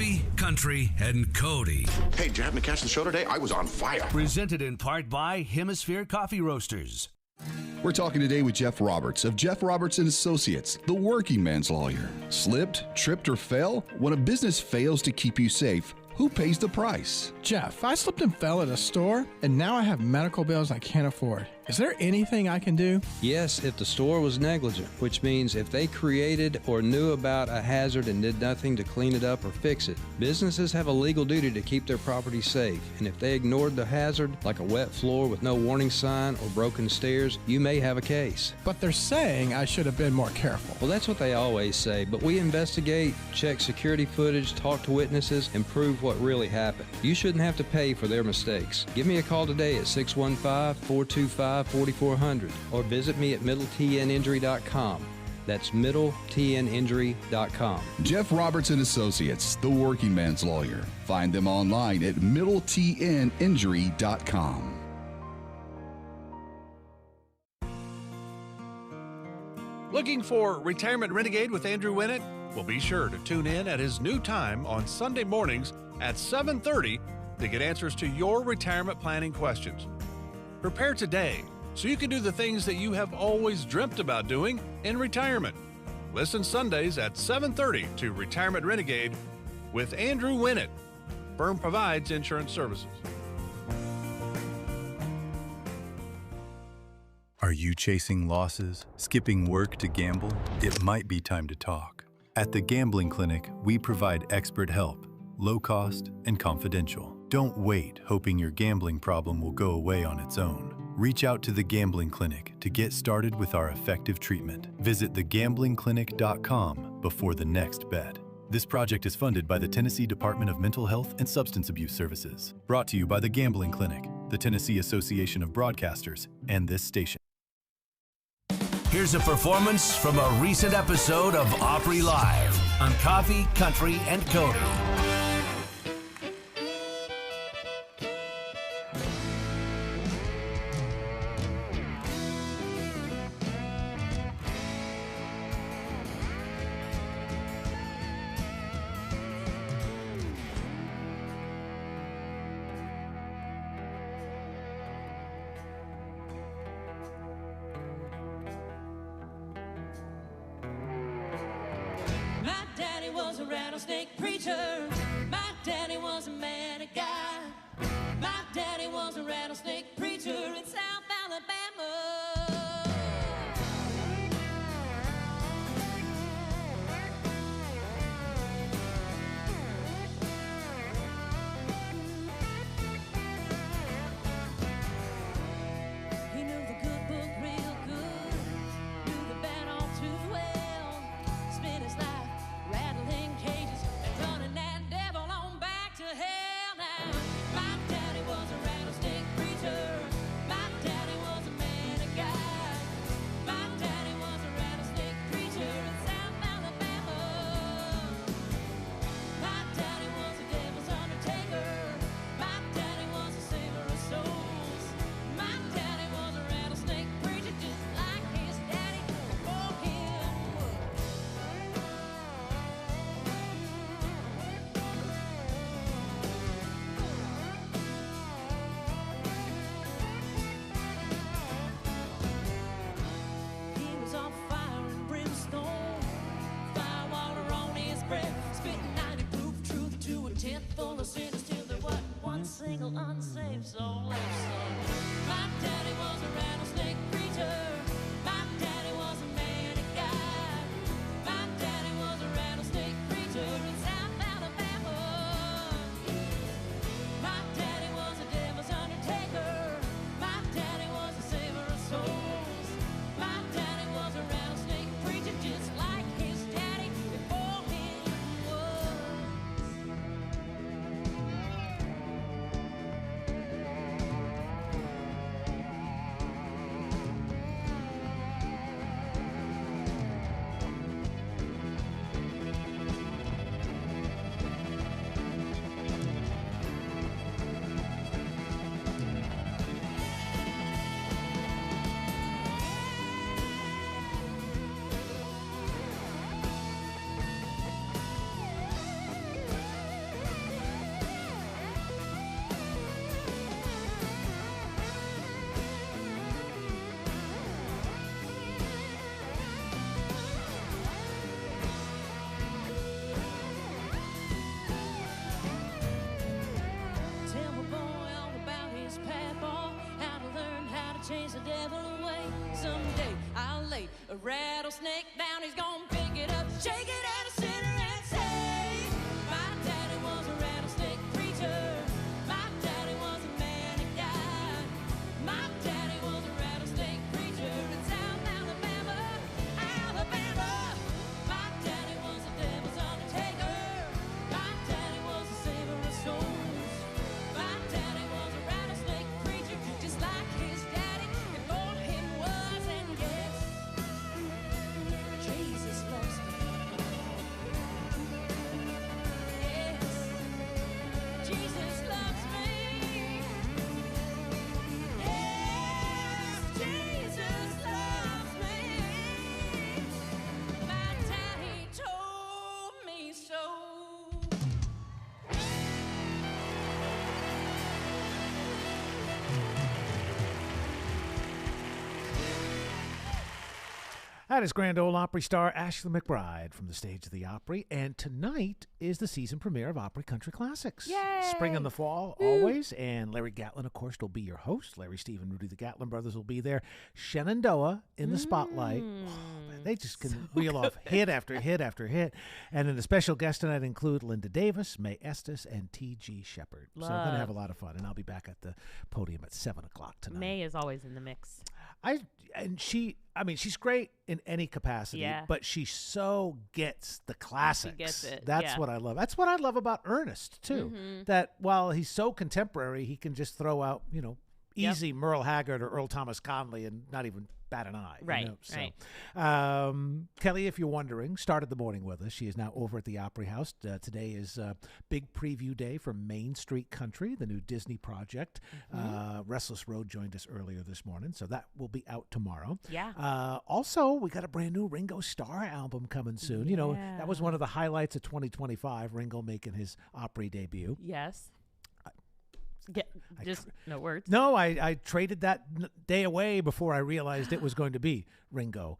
Coffee, Country, and Cody. Hey, did you happen to catch the show today? I was on fire. Presented in part by Hemisphere Coffee Roasters. We're talking today with Jeff Roberts of Jeff Roberts & Associates, the working man's lawyer. Slipped, tripped, or fell? When a business fails to keep you safe, who pays the price? Jeff, I slipped and fell at a store, and now I have medical bills I can't afford. Is there anything I can do? Yes, if the store was negligent, which means if they created or knew about a hazard and did nothing to clean it up or fix it. Businesses have a legal duty to keep their property safe, and if they ignored the hazard, like a wet floor with no warning sign or broken stairs, you may have a case. But they're saying I should have been more careful. Well, that's what they always say, but we investigate, check security footage, talk to witnesses, and prove what really happened. You shouldn't have to pay for their mistakes. Give me a call today at 615-425-4400 or visit me at middletninjury.com. That's middletninjury.com. Jeff Roberts & Associates, the working man's lawyer. Find them online at middletninjury.com. Looking for Retirement Renegade with Andrew Winnett? Well, be sure to tune in at his new time on Sunday mornings at 7:30 to get answers to your retirement planning questions. Prepare today so you can do the things that you have always dreamt about doing in retirement. Listen Sundays at 7:30 to Retirement Renegade with Andrew Winnett. Firm provides insurance services. Are you chasing losses, skipping work to gamble? It might be time to talk. At the Gambling Clinic, we provide expert help, low cost and confidential. Don't wait hoping your gambling problem will go away on its own. Reach out to the Gambling Clinic to get started with our effective treatment. Visit thegamblingclinic.com before the next bet. This project is funded by the Tennessee Department of Mental Health and Substance Abuse Services. Brought to you by the Gambling Clinic, the Tennessee Association of Broadcasters, and this station. Here's a performance from a recent episode of Opry Live on Coffee, Country, and Cody. My daddy was a rattlesnake preacher. My daddy was a manic guy. My daddy was a rattlesnake preacher in South Alabama. He knew the good book real good, knew the bad all too well. Spent his life rattling cages and running that devil on back to hell. Now, my daddy was a rattlesnake preacher. My travel away. Someday I'll lay a rattlesnake down. He's gonna pick it up, shake it at a center and say, my daddy was a rattlesnake preacher. My daddy was a man of God. My daddy was a rattlesnake preacher in South Alabama, Alabama. My daddy was the devil's undertaker. My daddy was a saver of souls. My daddy was a rattlesnake preacher, just like his daddy before him was. And yes, Jesus loves me. Yes, Jesus loves me. Yes, Jesus loves me. My daddy told me so. That is Grand Ole Opry star Ashley McBryde from the stage of the Opry. And tonight is the season premiere of Opry Country Classics. Yay! Spring and the fall, always. And Larry Gatlin, of course, will be your host. Larry, Steve, and Rudy, the Gatlin brothers, will be there. Shenandoah in the spotlight. Oh, man, they just can reel off hit after hit after hit. And then the special guests tonight include Linda Davis, Mae Estes, and T.G. Shepard. So we're going to have a lot of fun. And I'll be back at the podium at 7 o'clock tonight. May is always in the mix. She's great in any capacity, but she so gets the classics. She gets it. That's what I love. That's what I love about Ernest too. Mhm. That while he's so contemporary, he can just throw out, easy Merle Haggard or Earl Thomas Conley and not even bat an eye. Right, So, right. Kelly, if you're wondering, started the morning with us. She is now over at the Opry House. Today is big preview day for Main Street Country, the new Disney project. Restless Road joined us earlier this morning, so that will be out tomorrow. Yeah. Also, we got a brand new Ringo Starr album coming soon. That was one of the highlights of 2025, Ringo making his Opry debut. Yes. No words. No, I traded that day away before I realized it was going to be Ringo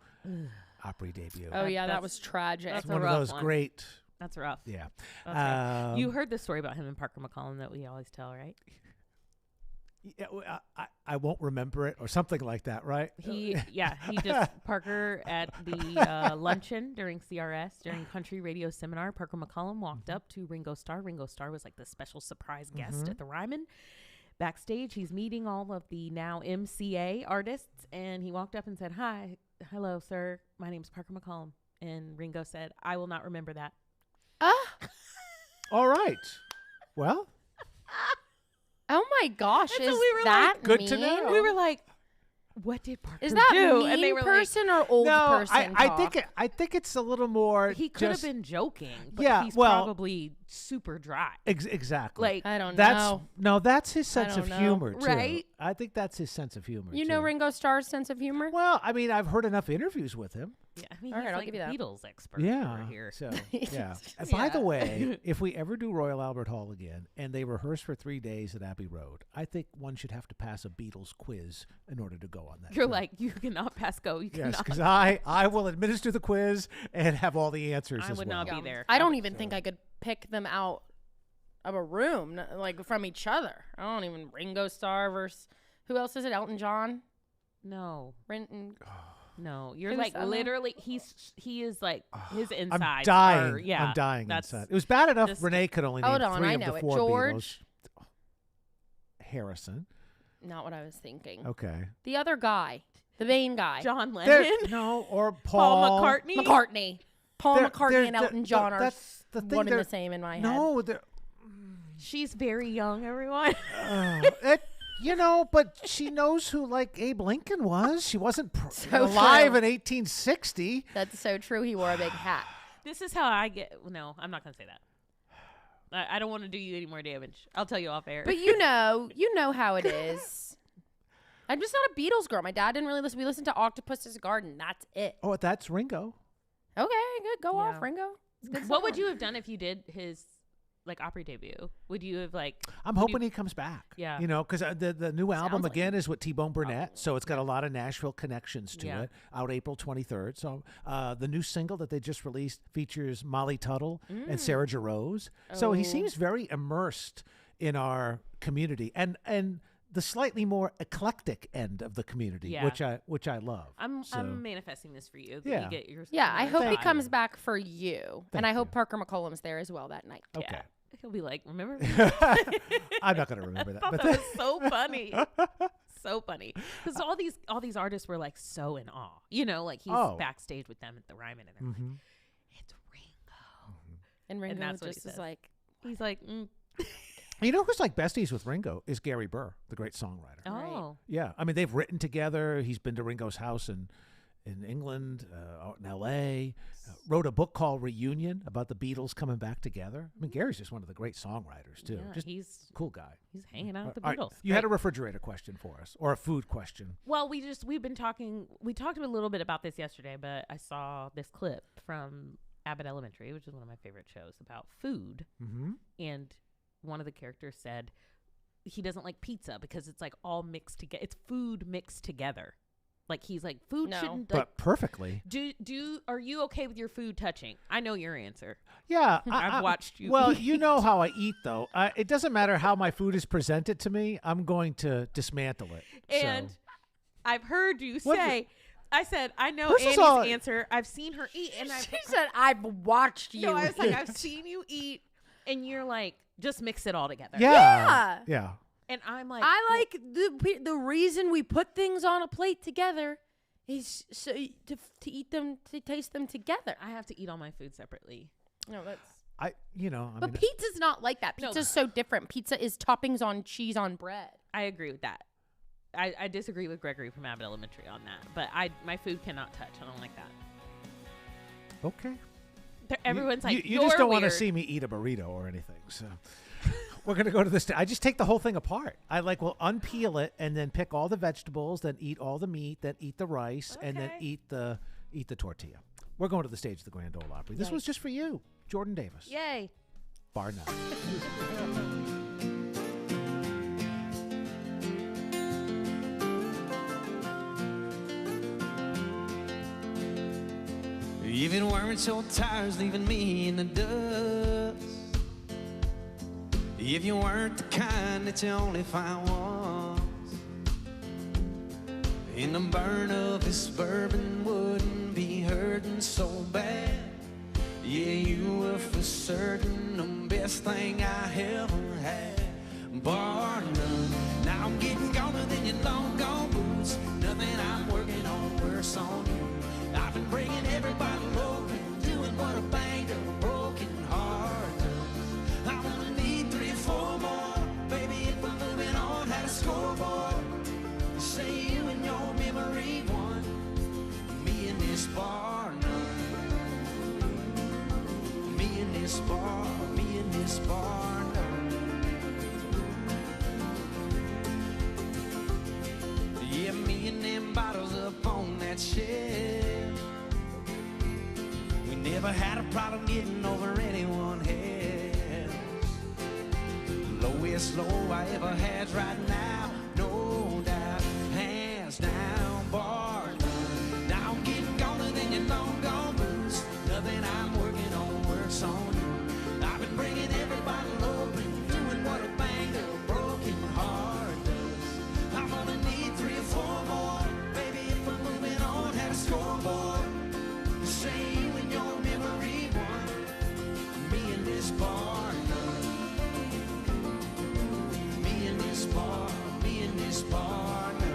Opry debut. Oh, yeah, that was tragic. That's one of those great. That's rough. Yeah. That's rough. You heard the story about him and Parker McCollum that we always tell, right? Yeah, I won't remember it or something like that, right? He just Parker at the luncheon during CRS during Country Radio Seminar. Parker McCollum walked up to Ringo Starr. Ringo Starr was like the special surprise guest at the Ryman. Backstage, he's meeting all of the now MCA artists, and he walked up and said, "Hi, hello, sir. My name's Parker McCollum." And Ringo said, "I will not remember that." All right. Well. Oh my gosh, And so is we were that like, good to mean? know. We were like, "What did Parker Is that do?" mean And they were person like, or old No, person I talk? think it's a little more. he could have just- been joking, but Yeah, he's well- probably super dry. Exactly. Like, I don't That's know. no, that's his sense don't of know. humor, too. Right? I think that's his sense of humor. You too. know Ringo Starr's sense of humor? Well, I mean, I've heard enough interviews with him. Yeah, I mean, All he's right, I'll like give you that. Beatles expert Yeah. over here. So yeah. And by the way, if we ever do Royal Albert Hall again and they rehearse for 3 days at Abbey Road, I think one should have to pass a Beatles quiz in order to go on that. You're trip. like, you cannot pass go. You Yes, cannot. because I will administer the quiz and have all the answers I as would well. not be there. I don't even think I could pick them out of a room, like from each other. I don't even Ringo Starr versus who else is it? Elton John? No. Renton. No, you're Who's like that? literally. He is like his insides. I'm dying. Are, yeah, I'm dying that's inside. It was bad enough this- Renee could only name Hold on, 3 I of know the it. 4 George. Beatles. Harrison. Not what I was thinking. Okay. The other guy, the main guy, John There- Lennon. no, or Paul McCartney. McCartney. Paul There- McCartney there- and Elton John are that's the thing, one and they're- the same in my head. No, they're- She's very young. Everyone. but she knows who like Abe Lincoln was. She wasn't So alive true. in 1860. That's so true. He wore a big hat. This is how I get. No, I'm not gonna say that. I don't want to do you any more damage. I'll tell you off air. But you know how it is. I'm just not a Beatles girl. My dad didn't really listen. We listened to Octopus's Garden. That's it. Oh, that's Ringo. Okay, good. Go Yeah. off, Ringo. It's a good What would song. you have done if you did his like Opry debut? Would you have like? I'm would hoping you- he comes back. Yeah. Because the new album like again is with T-Bone Burnett, so it's got a lot of Nashville connections to Yeah. it. Out April 23rd. So the new single that they just released features Molly Tuttle and Sarah Jarosz. So he Oh. seems very immersed in our community, and the slightly more eclectic end of the community, Yeah. which I love. I'm manifesting this for you. That you get your I hope he time. comes back for you. Thank and I hope Parker McCollum's there as well that night. Okay. Yeah. He'll be like, remember? I'm not going to remember I that. thought But that was so funny. So funny. Because all these artists were like so in awe. You know, like he's backstage with them at the Ryman and they're like, it's Ringo. And Ringo that's what he just is says. like, he's like, You know who's like besties with Ringo is Gary Burr, the great songwriter. Oh. Yeah. I mean, they've written together. He's been to Ringo's house in England, out in L.A., wrote a book called Reunion about the Beatles coming back together. I mean, Gary's just one of the great songwriters, too. Yeah, just he's a cool guy. He's hanging out with the All right, Beatles. you had a refrigerator question for us, or a food question. Well, we talked a little bit about this yesterday, but I saw this clip from Abbott Elementary, which is one of my favorite shows about food. Mm-hmm. And one of the characters said he doesn't like pizza because it's like all mixed together. It's food mixed together. Like he's like food shouldn't. But like, perfectly. Are you okay with your food touching? I know your answer. Yeah, I've watched you. Well, eat. you know how I eat, though. It doesn't matter how my food is presented to me. I'm going to dismantle it. And I've heard you say. I said, I know This is Annie's all- answer. I've seen her eat, and she said, I've watched you. No, I was like, I've seen you eat, and you're like, just mix it all together. Yeah. And I'm like, I like the reason we put things on a plate together is so to eat them, to taste them together. I have to eat all my food separately. No, that's. I But pizza's not like that. No. Pizza's so different. Pizza is toppings on cheese on bread. I agree with that. I disagree with Gregory from Abbott Elementary on that. But my food cannot touch. I don't like that. Okay. Everyone's like, you just don't want to weird. see me eat a burrito or anything. So we're going to go to this. I just take the whole thing apart. I will unpeel it and then pick all the vegetables, then eat all the meat, then eat the rice, and then eat the tortilla. We're going to the stage of the Grand Ole Opry. This was just for you, Jordan Davis. Yay. Bar none. If it weren't your tires leaving me in the dust, if you weren't the kind that you only find once, and the burn of this bourbon wouldn't be hurting so bad. Yeah, you were for certain the best thing I ever had. Bar none. Now I'm getting gone than your long gone boots. Nothing I'm working on worse on you. I've been bringing everybody low and doing what a banged up broken heart does. I'm gonna need 3 or 4 more, baby, if we're moving on. Had a scoreboard, say you and your memory won. Me and this bar none. Me and this bar, me and this bar none. Yeah, me and them bottles up on that shelf. We never had a problem getting over anyone else. Lowest low I ever had right now, no doubt, hands down, bar none. Now I'm getting gone than your long gone boots. Nothing I'm working on works on you. I've been bringing everybody low and doing what a banged up broken heart does. I'm gonna need 3 or 4 more, baby, if we're moving on. Had a scoreboard, say you and your memory won. Me and this bar none. Me and this bar, me and this bar none.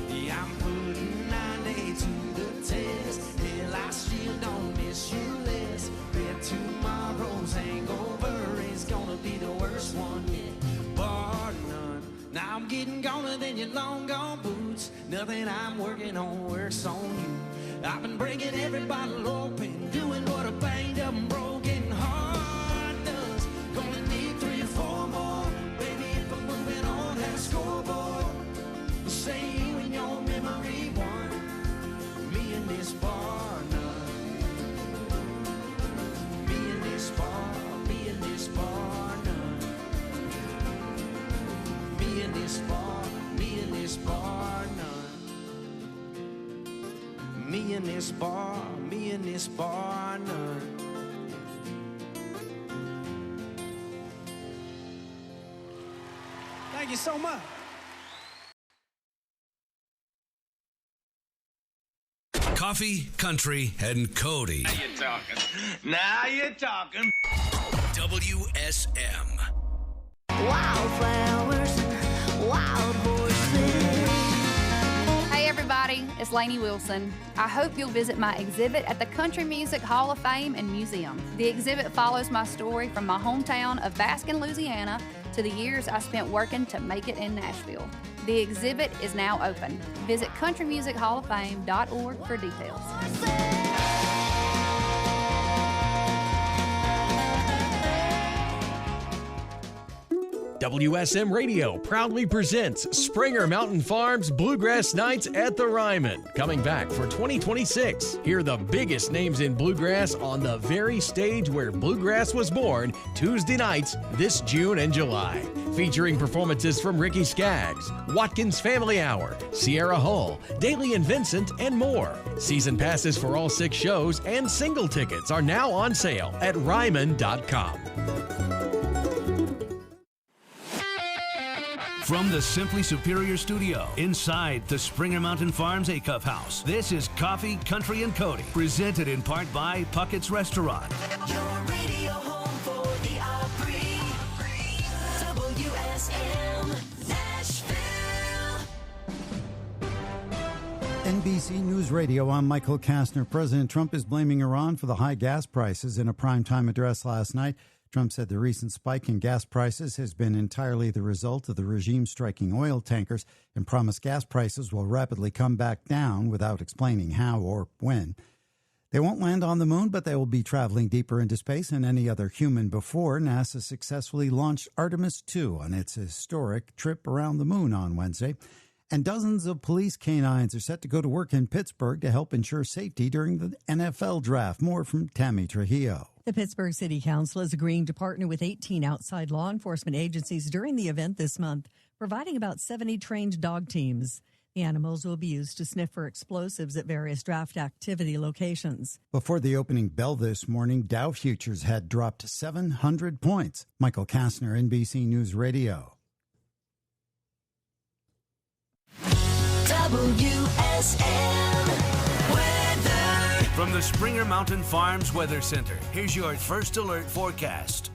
Yeah, I'm putting 9 to the test. Hell, I still don't miss you less. Bet tomorrow's hangover is gonna be the worst one yet. Bar none. Now I'm getting goner than your long gone boots. Nothing I'm working on works on you. I've been breaking everybody open, doing what a banged up and broken heart does. Gonna need 3 or 4 more, baby, if I'm moving on. Had a scoreboard, say you and your memory won. Me and this bar none. Me and this bar, me and this bar none. Me and this bar, me and this bar none. Me and this bar, me and this bar none. so much. Coffee, Country, and Cody. Now you're talking. Now you're talking. WSM. Wildflowers, wild horses. Hey everybody, it's Lainey Wilson. I hope you'll visit my exhibit at the Country Music Hall of Fame and Museum. The exhibit follows my story from my hometown of Baskin, Louisiana, to the years I spent working to make it in Nashville. The exhibit is now open. Visit countrymusichofoffame.org for details. WSM Radio proudly presents Springer Mountain Farms Bluegrass Nights at the Ryman. Coming back for 2026. Hear the biggest names in bluegrass on the very stage where bluegrass was born, Tuesday nights this June and July. Featuring performances from Ricky Skaggs, Watkins Family Hour, Sierra Hull, Daly and Vincent, and more. Season passes for all 6 shows and single tickets are now on sale at Ryman.com. From the Simply Superior Studio, inside the Springer Mountain Farms Acuff House, this is Coffee, Country, and Cody, presented in part by Puckett's Restaurant. Your radio home for the Opry. WSM Nashville. NBC News Radio, I'm Michael Kastner. President Trump is blaming Iran for the high gas prices. In a primetime address last night, Trump said the recent spike in gas prices has been entirely the result of the regime striking oil tankers and promised gas prices will rapidly come back down without explaining how or when. They won't land on the moon, but they will be traveling deeper into space than any other human before. NASA successfully launched Artemis 2 on its historic trip around the moon on Wednesday. And dozens of police canines are set to go to work in Pittsburgh to help ensure safety during the NFL draft. More from Tammy Trujillo. The Pittsburgh City Council is agreeing to partner with 18 outside law enforcement agencies during the event this month, providing about 70 trained dog teams. The animals will be used to sniff for explosives at various draft activity locations. Before the opening bell this morning, Dow futures had dropped 700 points. Michael Kastner, NBC News Radio. WSM Weather. From the Springer Mountain Farms Weather Center, here's your first alert forecast.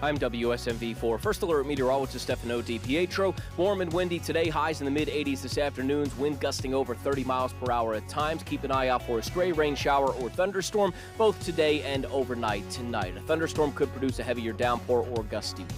I'm WSMV4 First Alert meteorologist Stefano DiPietro. Warm and windy today, highs in the mid-80s this afternoon, wind gusting over 30 miles per hour at times. Keep an eye out for a stray rain shower or thunderstorm both today and overnight tonight. A thunderstorm could produce a heavier downpour or gusty wind.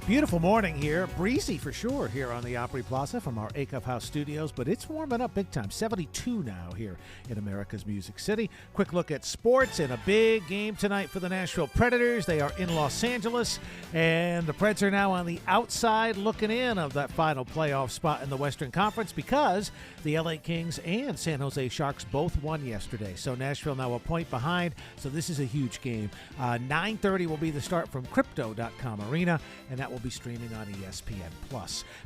Beautiful morning here. Breezy for sure here on the Opry Plaza from our Acuff House studios, but it's warming up big time. 72 now here in America's Music City. Quick look at sports and a big game tonight for the Nashville Predators. They are in Los Angeles, and the Preds are now on the outside looking in of that final playoff spot in the Western Conference because the LA Kings and San Jose Sharks both won yesterday. So Nashville now a point behind, so this is a huge game. 9:30 will be the start from Crypto.com Arena, and that will be streaming on ESPN+.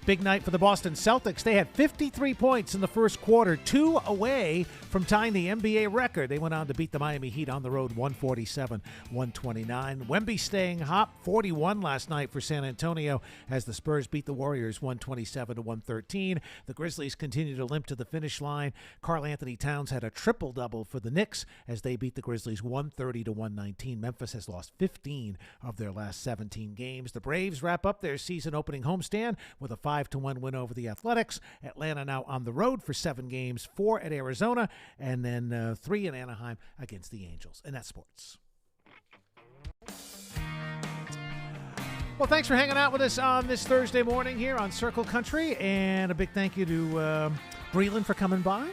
Big night for the Boston Celtics. They had 53 points in the first quarter, 2 away from tying the NBA record. They went on to beat the Miami Heat on the road 147-129. Wemby staying hot, 41 last night for San Antonio as the Spurs beat the Warriors 127-113. The Grizzlies continue to limp to the finish line. Karl Anthony Towns had a triple-double for the Knicks as they beat the Grizzlies 130-119. Memphis has lost 15 of their last 17 games. The Braves wrap up their season-opening homestand with a 5-1 win over the Athletics. Atlanta now on the road for 7 games, 4 at Arizona, and then 3 in Anaheim against the Angels. And that's sports. Well, thanks for hanging out with us on this Thursday morning here on Circle Country, and a big thank you to Breland for coming by.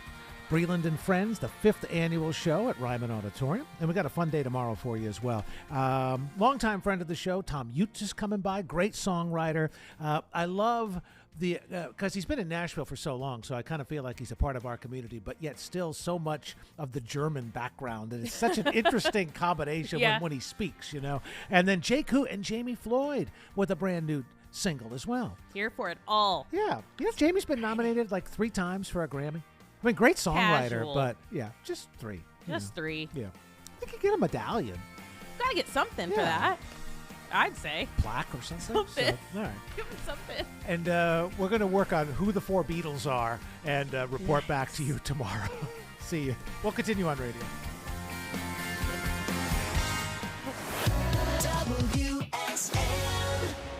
Breland and Friends, the 5th annual show at Ryman Auditorium. And we got a fun day tomorrow for you as well. Longtime friend of the show, Tom Utes is coming by. Great songwriter. I love because he's been in Nashville for so long, so I kind of feel like he's a part of our community, but yet still so much of the German background. And it's such an interesting combination when he speaks, you know. And then Jake Hoot and Jamie Floyd with a brand new single as well. Here for it all. Yeah. You know, Jamie's been nominated like 3 times for a Grammy. I mean, great songwriter, Casual. but yeah, just 3. Just 3. Yeah. I think you get a medallion. Gotta get something for that. I'd say. Plaque or something? Something. So, all right. Give him something. And we're going to work on who the 4 Beatles are and report back to you tomorrow. See you. We'll continue on radio.